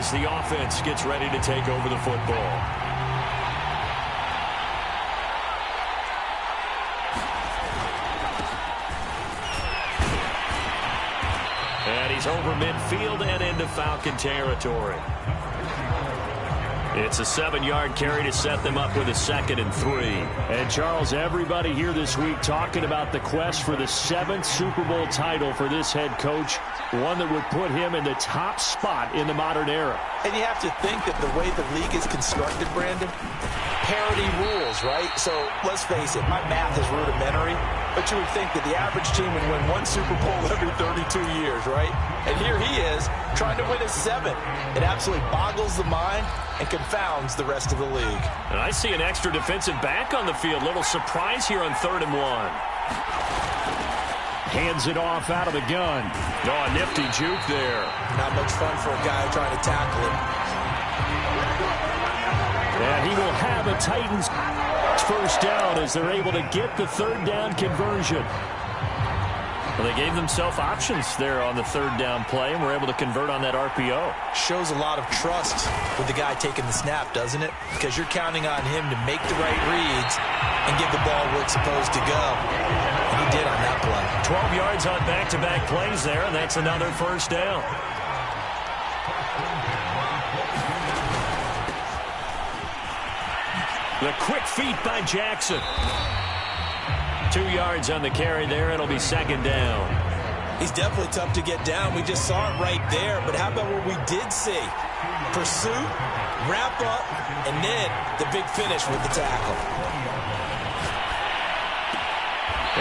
as the offense gets ready to take over the football. And he's over midfield and into Falcon territory. It's a 7-yard carry to set them up with a 2nd and 3. And, Charles, everybody here this week talking about the quest for the 7th Super Bowl title for this head coach, one that would put him in the top spot in the modern era. And you have to think that the way the league is constructed, Brandon, parity rules, right? So let's face it, my math is rudimentary, but you would think that the average team would win 1 Super Bowl every 32 years, right? And here he is trying to win a 7th. It absolutely boggles the mind and confounds the rest of the league. And I see an extra defensive back on the field. Little surprise here on 3rd and 1. Hands it off out of the gun. Oh, a nifty juke there. Not much fun for a guy trying to tackle him. And he will have a Titans first down as they're able to get the 3rd down conversion. Well, they gave themselves options there on the 3rd down play and were able to convert on that RPO. Shows a lot of trust with the guy taking the snap, doesn't it? Because you're counting on him to make the right reads and give the ball where it's supposed to go. And he did on that play. 12 yards on back-to-back plays there, and that's another 1st down. The quick feet by Jackson. 2 yards on the carry there. It'll be 2nd down. He's definitely tough to get down. We just saw it right there. But how about what we did see? Pursuit, wrap up, and then the big finish with the tackle.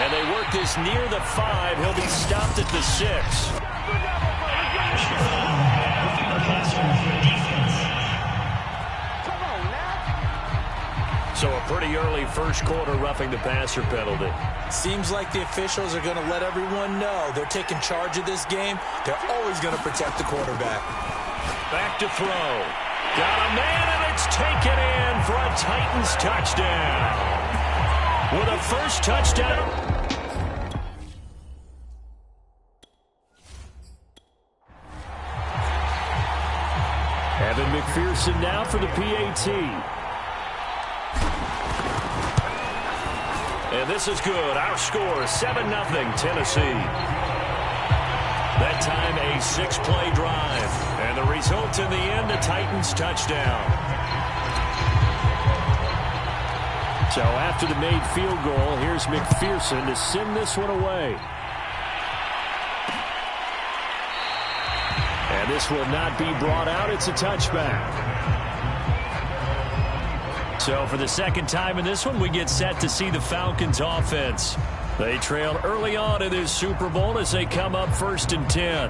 And they work this near the 5. He'll be stopped at the 6. So a pretty early first quarter roughing the passer penalty. Seems like the officials are going to let everyone know they're taking charge of this game. They're always going to protect the quarterback. Back to throw. Got a man, and it's taken in for a Titans touchdown. With a first touchdown. Evan McPherson now for the PAT. And this is good. Our score, 7-0 Tennessee. That time a 6-play drive. And the result in the end, a Titans touchdown. So after the made field goal, here's McPherson to send this one away. And this will not be brought out. It's a touchback. So for the 2nd time in this one, we get set to see the Falcons offense. They trail early on in this Super Bowl as they come up 1st and 10.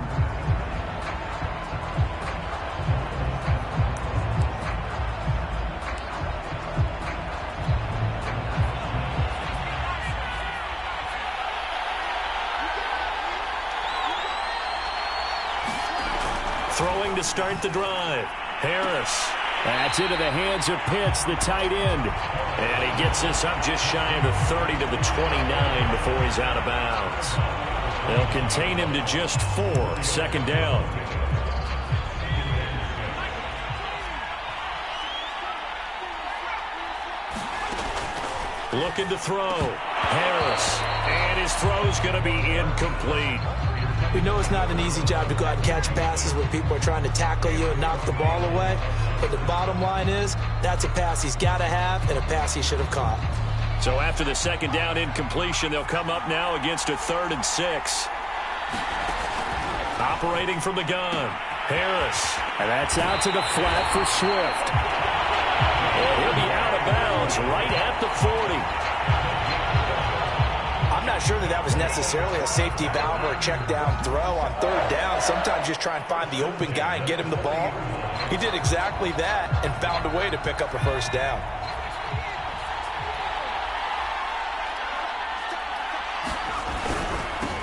Throwing to start the drive. Harris. That's into the hands of Pitts, the tight end. And he gets this up just shy of the 30 to the 29 before he's out of bounds. They'll contain him to just 4. 2nd down. Looking to throw. Harris. And his throw's going to be incomplete. We know it's not an easy job to go out and catch passes when people are trying to tackle you and knock the ball away. But the bottom line is, that's a pass he's got to have and a pass he should have caught. So after the 2nd down incompletion, they'll come up now against a 3rd and 6. Operating from the gun. Harris. And that's out to the flat for Swift. And he'll be out of bounds right at the 40. I'm not sure that was necessarily a safety valve or a check down throw on 3rd down. Sometimes just try and find the open guy and get him the ball. He did exactly that and found a way to pick up a 1st down.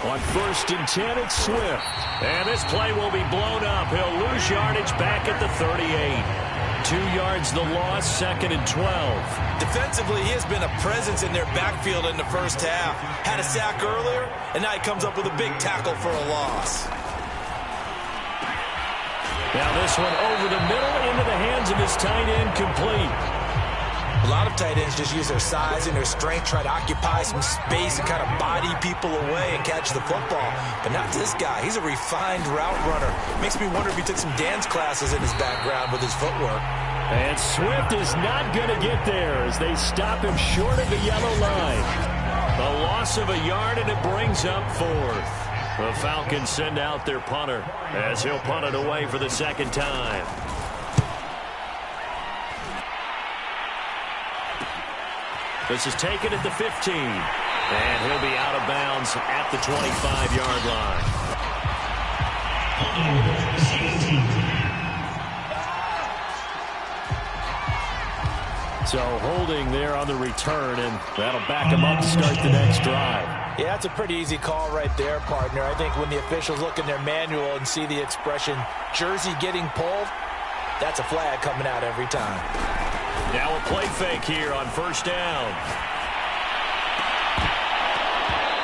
On 1st and 10, it's Swift. And this play will be blown up. He'll lose yardage back at the 38. 2 yards the loss, 2nd and 12. Defensively, he has been a presence in their backfield in the first half. Had a sack earlier, and now he comes up with a big tackle for a loss. Now this one over the middle into the hands of his tight end, complete. A lot of tight ends just use their size and their strength, try to occupy some space and kind of body people away and catch the football. But not this guy. He's a refined route runner. Makes me wonder if he took some dance classes in his background with his footwork. And Swift is not going to get there as they stop him short of the yellow line. A loss of a yard, and it brings up fourth. The Falcons send out their punter as he'll punt it away for the second time. This is taken at the 15. And he'll be out of bounds at the 25-yard line. So holding there on the return, and that'll back him up to start the next drive. Yeah, that's a pretty easy call right there, partner. I think when the officials look in their manual and see the expression, jersey getting pulled, that's a flag coming out every time. Now a play fake here on first down.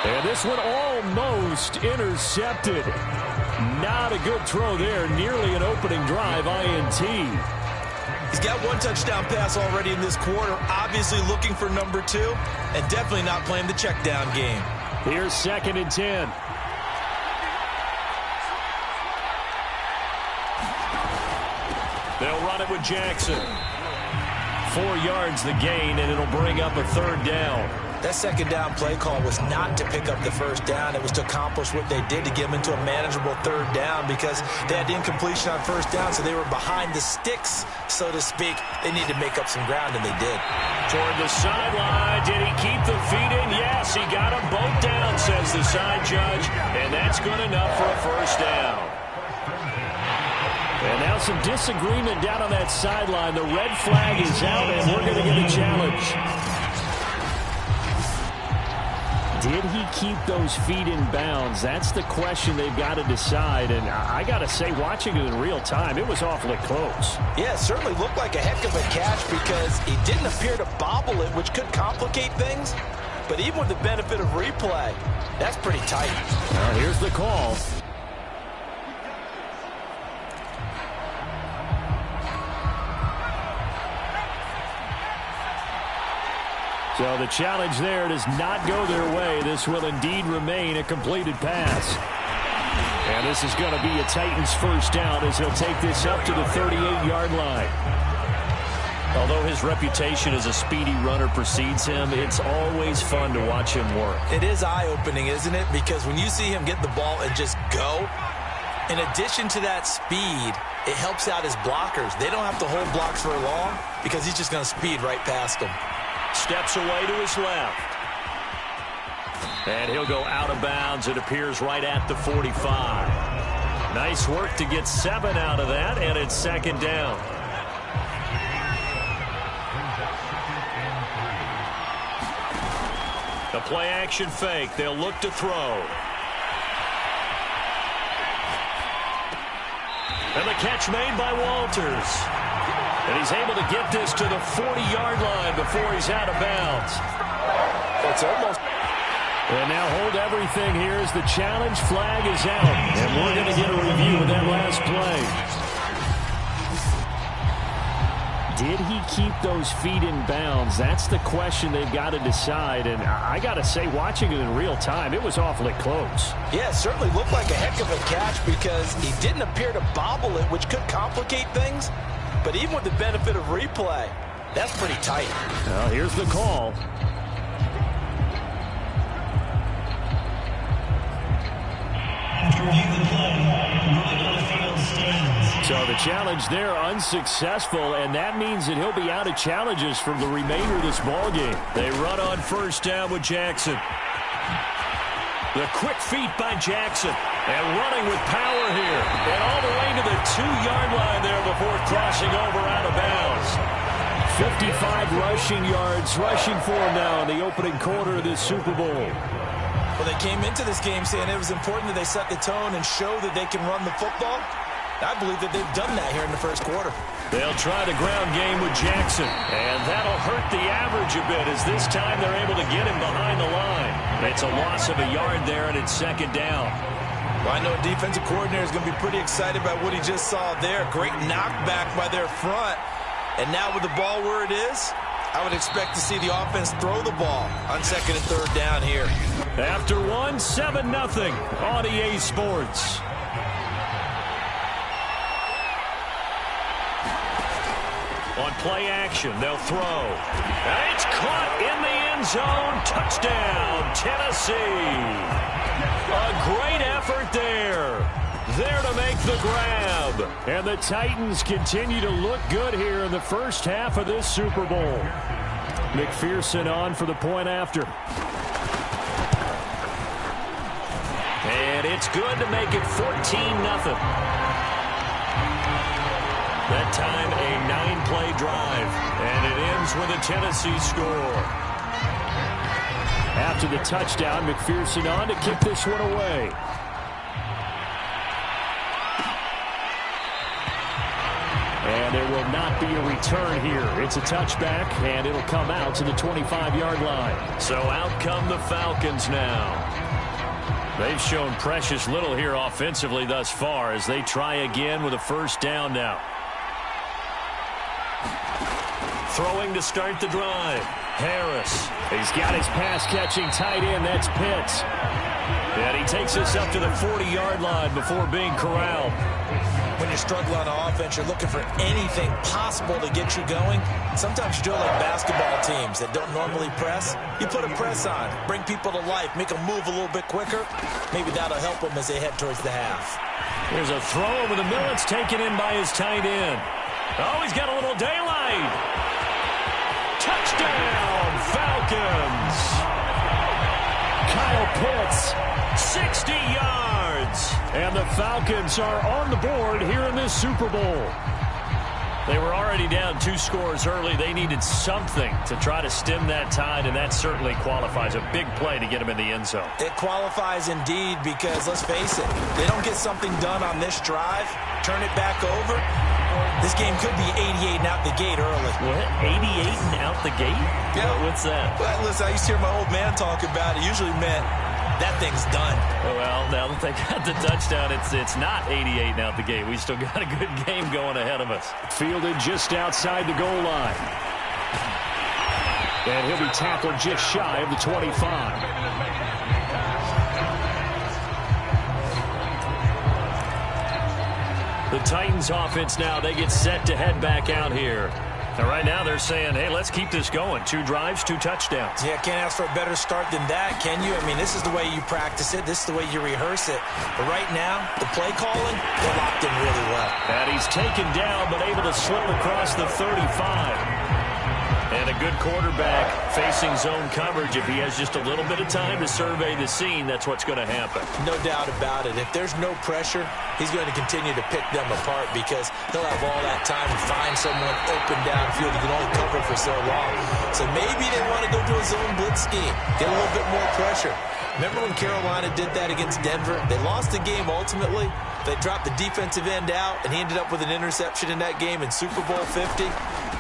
And this one almost intercepted. Not a good throw there. Nearly an opening drive INT. He's got one touchdown pass already in this quarter. Obviously looking for number 2. And definitely not playing the check down game. Here's 2nd and 10. They'll run it with Jackson. 4 yards the gain, and it'll bring up a third down. That second down play call was not to pick up the first down. It was to accomplish what they did to get them into a manageable third down because they had incompletion on first down, so they were behind the sticks, so to speak. They needed to make up some ground, and they did. Toward the sideline. Did he keep the feet in? Yes, he got them both down, says the side judge, and that's good enough for a first down. And now some disagreement down on that sideline. The red flag is out, and we're going to get a challenge. Did he keep those feet in bounds? That's the question they've got to decide. And I got to say, watching it in real time, it was awfully close. Yeah, it certainly looked like a heck of a catch because he didn't appear to bobble it, which could complicate things. But even with the benefit of replay, that's pretty tight. Now here's the call. So the challenge there does not go their way. This will indeed remain a completed pass. And this is going to be a Titans first down as he'll take this up to the 38-yard line. Although his reputation as a speedy runner precedes him, it's always fun to watch him work. It is eye-opening, isn't it? Because when you see him get the ball and just go, in addition to that speed, it helps out his blockers. They don't have to hold blocks for long because he's just going to speed right past them. Steps away to his left. And he'll go out of bounds. It appears right at the 45. Nice work to get 7 out of that, and it's second down. The play action fake. They'll look to throw. And the catch made by Walters. And he's able to get this to the 40-yard line before he's out of bounds. It's almost. And now hold everything here as the challenge flag is out. And we're going to get a review of that last play. Did he keep those feet in bounds? That's the question they've got to decide. And I got to say, watching it in real time, it was awfully close. Yeah, it certainly looked like a heck of a catch because he didn't appear to bobble it, which could complicate things. But even with the benefit of replay, that's pretty tight. Now here's the call. So the challenge there unsuccessful, and that means that he'll be out of challenges for the remainder of this ballgame. They run on first down with Jackson. The quick feet by Jackson. And running with power here. And all the way to the 2-yard line there before crossing over out of bounds. 55 rushing yards, rushing for him now in the opening quarter of this Super Bowl. Well, they came into this game saying it was important that they set the tone and show that they can run the football. I believe that they've done that here in the first quarter. They'll try the ground game with Jackson. And that'll hurt the average a bit as this time they're able to get him behind the line. It's a loss of a yard there, and it's second down. Well, I know a defensive coordinator is going to be pretty excited about what he just saw there. Great knockback by their front. And now with the ball where it is, I would expect to see the offense throw the ball on 2nd and 3rd down here. After one, 7-0 on EA Sports. On play action, they'll throw. And it's caught in the end zone. Touchdown, Tennessee. A great effort there. There to make the grab. And the Titans continue to look good here in the first half of this Super Bowl. McPherson on for the point after. And it's good to make it 14-0. That time a 9-play drive. And it ends with a Tennessee score. After the touchdown, McPherson on to kick this one away. And there will not be a return here. It's a touchback, and it'll come out to the 25-yard line. So out come the Falcons now. They've shown precious little here offensively thus far as they try again with a first down now. Throwing to start the drive. Harris. He's got his pass-catching tight end. That's Pitts. And he takes us up to the 40-yard line before being corralled. When you're struggling on offense, you're looking for anything possible to get you going. Sometimes you do it like basketball teams that don't normally press. You put a press on, bring people to life, make them move a little bit quicker. Maybe that'll help them as they head towards the half. There's a throw over the middle. It's taken in by his tight end. Oh, he's got a little daylight. Touchdown, Falcons. Kyle Pitts, 60 yards. And the Falcons are on the board here in this Super Bowl. They were already down 2 scores early. They needed something to try to stem that tide, and that certainly qualifies. A big play to get them in the end zone. It qualifies indeed because, let's face it, they don't get something done on this drive, turn it back over, this game could be 88 and out the gate early. What? 88 and out the gate? Yeah. What's that? Well, listen, I used to hear my old man talk about it. It usually meant that thing's done. Well, now that they got the touchdown, it's not 88 and out the gate. We still got a good game going ahead of us. Fielded just outside the goal line. And he'll be tackled just shy of the 25. The Titans offense now, they get set to head back out here. And right now they're saying, hey, let's keep this going. 2 drives, 2 touchdowns. Yeah, can't ask for a better start than that, can you? I mean, this is the way you practice it. This is the way you rehearse it. But right now, the play calling, they're locked in really well. And he's taken down, but able to slip across the 35. And a good quarterback facing zone coverage. If he has just a little bit of time to survey the scene, that's what's going to happen. No doubt about it. If there's no pressure, he's going to continue to pick them apart because he'll have all that time to find someone open downfield. He can only cover for so long. So maybe they want to go to a zone blitz scheme, get a little bit more pressure. Remember when Carolina did that against Denver? They lost the game ultimately. They dropped the defensive end out, and he ended up with an interception in that game in Super Bowl 50.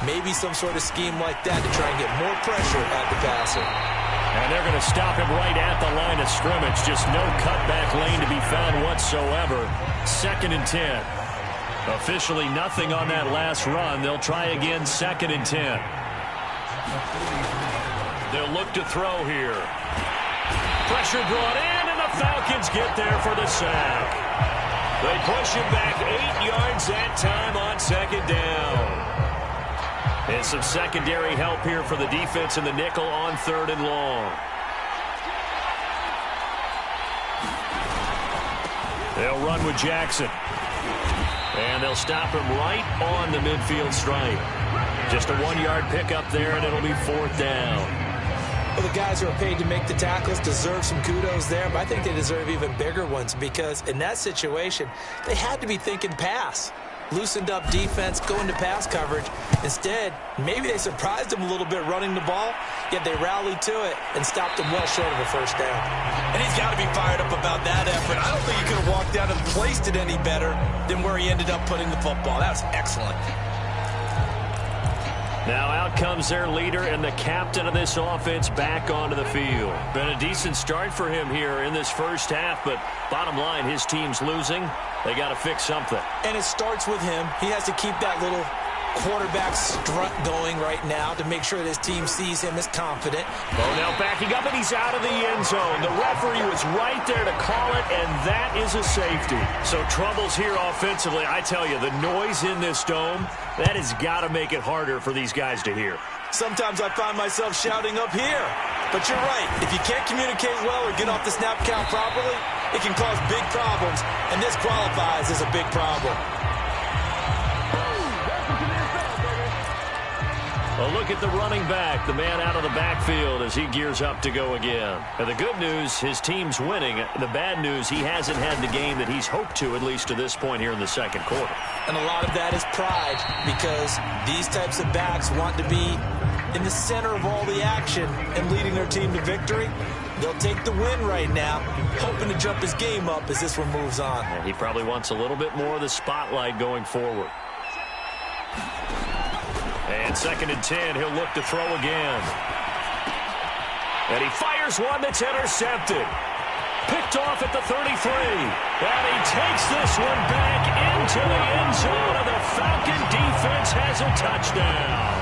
Maybe some sort of scheme like that to try and get more pressure at the passer. And they're going to stop him right at the line of scrimmage. Just no cutback lane to be found whatsoever. 2nd and 10. Officially nothing on that last run. They'll try again 2nd and 10. They'll look to throw here. Pressure brought in, and the Falcons get there for the sack. They push him back 8 yards that time on 2nd down. And some secondary help here for the defense in the nickel on 3rd and long. They'll run with Jackson. And they'll stop him right on the midfield stripe. Just a 1-yard pickup there, and it'll be 4th down. Well, the guys who are paid to make the tackles deserve some kudos there, but I think they deserve even bigger ones because in that situation, they had to be thinking pass. Loosened up defense, going to pass coverage. Instead, maybe they surprised them a little bit running the ball, yet they rallied to it and stopped them well short of a first down. And he's got to be fired up about that effort. I don't think he could have walked out and placed it any better than where he ended up putting the football. That was excellent. Now out comes their leader and the captain of this offense back onto the field. Been a decent start for him here in this first half, but bottom line, his team's losing. They got to fix something. And it starts with him. He has to keep that little quarterback strut going right now to make sure that his team sees him as confident. Oh, now backing up, and he's out of the end zone. The referee was right there to call it, and that is a safety. So troubles here offensively. I tell you, the noise in this dome, that has got to make it harder for these guys to hear. Sometimes I find myself shouting up here. But you're right. If you can't communicate well or get off the snap count properly, it can cause big problems, and this qualifies as a big problem. A look at the running back, the man out of the backfield as he gears up to go again. And the good news, his team's winning. The bad news, he hasn't had the game that he's hoped to, at least to this point here in the second quarter. And a lot of that is pride, because these types of backs want to be in the center of all the action and leading their team to victory. They'll take the win right now, hoping to jump his game up as this one moves on. And he probably wants a little bit more of the spotlight going forward. And 2nd and 10, he'll look to throw again. And he fires one that's intercepted. Picked off at the 33. And he takes this one back into the end zone, and the Falcon defense has a touchdown.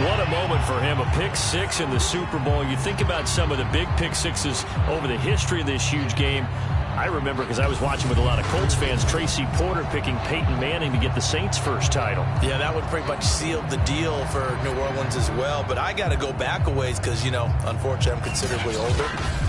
What a moment for him, a pick six in the Super Bowl. You think about some of the big pick sixes over the history of this huge game. I remember, because I was watching with a lot of Colts fans, Tracy Porter picking Peyton Manning to get the Saints' first title. Yeah, that would pretty much seal the deal for New Orleans as well. But I got to go back a ways because, you know, unfortunately I'm considerably older.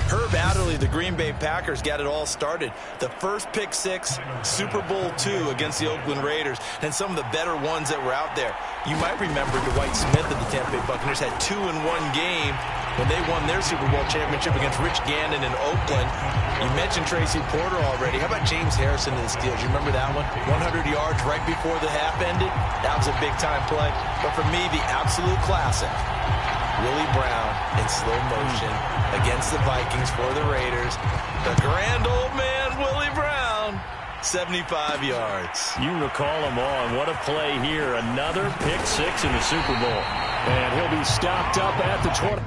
Herb Adderley, the Green Bay Packers, got it all started. The first pick six, Super Bowl II against the Oakland Raiders, and some of the better ones that were out there. You might remember Dwight Smith of the Tampa Bay Buccaneers had 2 in one game when they won their Super Bowl championship against Rich Gannon in Oakland. You mentioned Tracy Porter already. How about James Harrison in the Steelers? You remember that one? 100 yards right before the half ended. That was a big-time play. But for me, the absolute classic, Willie Brown in slow motion against the Vikings for the Raiders. The grand old man, Willie Brown, 75 yards. You recall them all, and what a play here. Another pick six in the Super Bowl. And he'll be stopped up at the 20.